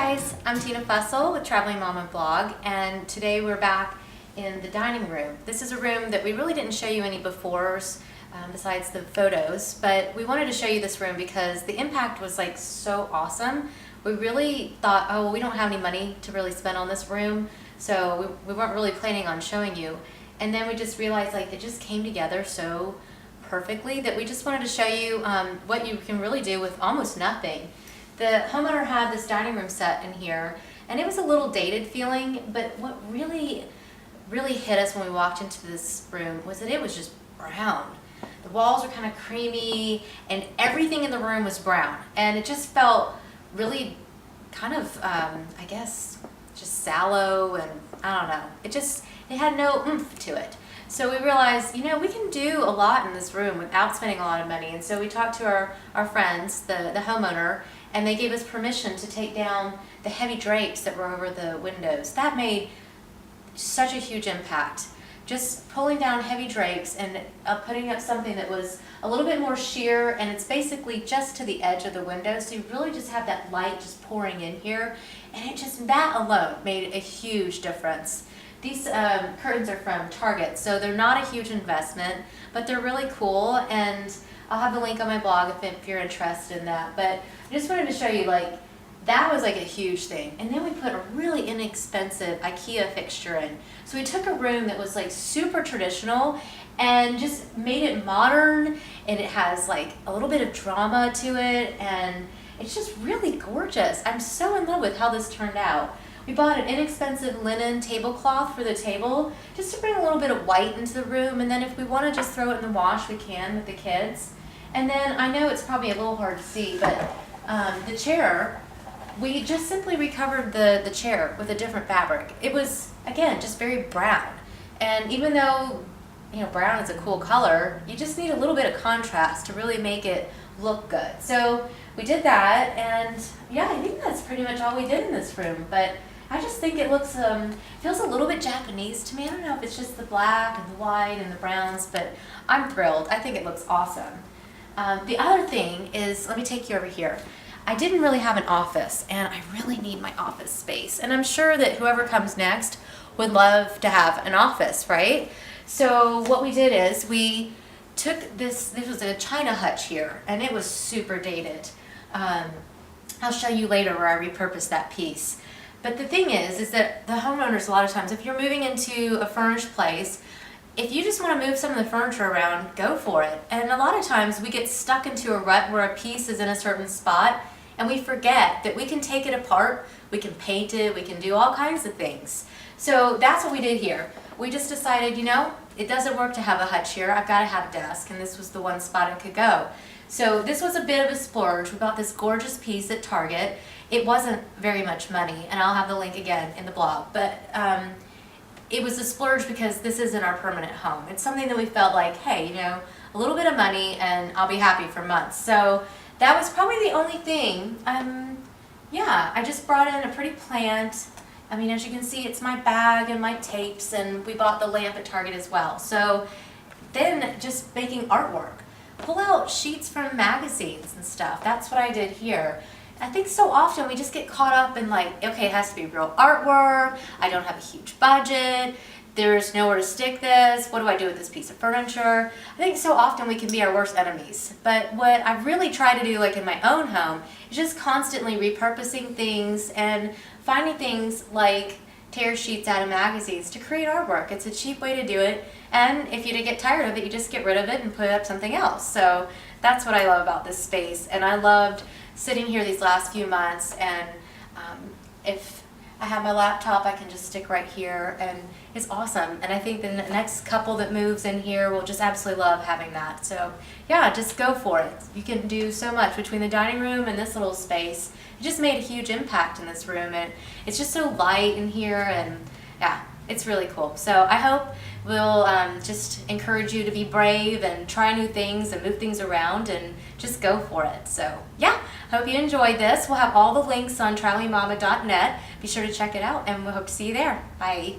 guys, I'm Tina Fussell with Traveling Mama Blog, and today we're back in the dining room. This is a room that we really didn't show you any befores besides the photos, but we wanted to show you this room because the impact was like so awesome. We really thought, oh, well, we don't have any money to really spend on this room, so we weren't really planning on showing you. And then we just realized like it just came together so perfectly that we just wanted to show you what you can really do with almost nothing. The homeowner had this dining room set in here, and it was a little dated feeling, but what really hit us when we walked into this room was that it was just brown. The walls were kind of creamy, and everything in the room was brown, and it just felt really kind of, I guess, just sallow, and I don't know. It had no oomph to it. So we realized, you know, we can do a lot in this room without spending a lot of money. And so we talked to our friends, the homeowner, and they gave us permission to take down the heavy drapes that were over the windows. That made such a huge impact. Just pulling down heavy drapes and putting up something that was a little bit more sheer, and it's basically just to the edge of the window. So you really just have that light just pouring in here. And that alone made a huge difference. These curtains are from Target, so they're not a huge investment, but they're really cool, and I'll have the link on my blog if you're interested in that. But I just wanted to show you, like, that was like a huge thing. And then we put a really inexpensive IKEA fixture in. So we took a room that was like super traditional and just made it modern, and it has like a little bit of drama to it, and it's just really gorgeous. I'm so in love with how this turned out. We bought an inexpensive linen tablecloth for the table just to bring a little bit of white into the room, and then if we want to just throw it in the wash, we can with the kids. And then I know it's probably a little hard to see, but the chair, we just simply recovered the chair with a different fabric. It was, again, just very brown. And even though, you know, brown is a cool color, you just need a little bit of contrast to really make it look good. So we did that, and yeah, I think that's pretty much all we did in this room. But I just think it looks, feels a little bit Japanese to me. I don't know if it's just the black and the white and the browns, but I'm thrilled. I think it looks awesome. The other thing is, let me take you over here. I didn't really have an office, and I really need my office space. And I'm sure that whoever comes next would love to have an office, right? So what we did is we took this was a China hutch here, and it was super dated. I'll show you later where I repurposed that piece. But the thing is that the homeowners, a lot of times, if you're moving into a furnished place, if you just want to move some of the furniture around, go for it. And a lot of times we get stuck into a rut where a piece is in a certain spot, and we forget that we can take it apart, we can paint it, we can do all kinds of things. So that's what we did here. We just decided, you know, it doesn't work to have a hutch here, I've got to have a desk, and this was the one spot it could go. So this was a bit of a splurge. We bought this gorgeous piece at Target. It wasn't very much money, and I'll have the link again in the blog, but it was a splurge because this isn't our permanent home. It's something that we felt like, hey, you know, a little bit of money and I'll be happy for months. So that was probably the only thing. Yeah, I just brought in a pretty plant. I mean, as you can see, it's my bag and my tapes, and we bought the lamp at Target as well. So then just making artwork. Pull out sheets from magazines and stuff. That's what I did here. I think so often we just get caught up in like, okay, it has to be real artwork, I don't have a huge budget, there's nowhere to stick this, what do I do with this piece of furniture? I think so often we can be our worst enemies. But what I really try to do, like in my own home, is just constantly repurposing things and finding things like tear sheets out of magazines to create artwork. It's a cheap way to do it, and if you get tired of it, you just get rid of it and put up something else. So that's what I love about this space, and I loved sitting here these last few months, and if I have my laptop, I can just stick right here, and it's awesome. And I think the next couple that moves in here will just absolutely love having that. So yeah, just go for it. You can do so much between the dining room and this little space. It just made a huge impact in this room, and it's just so light in here, and yeah, it's really cool. So I hope we'll just encourage you to be brave and try new things and move things around and just go for it. So yeah, hope you enjoyed this. We'll have all the links on travelingmama.net. Be sure to check it out, and we hope to see you there. Bye.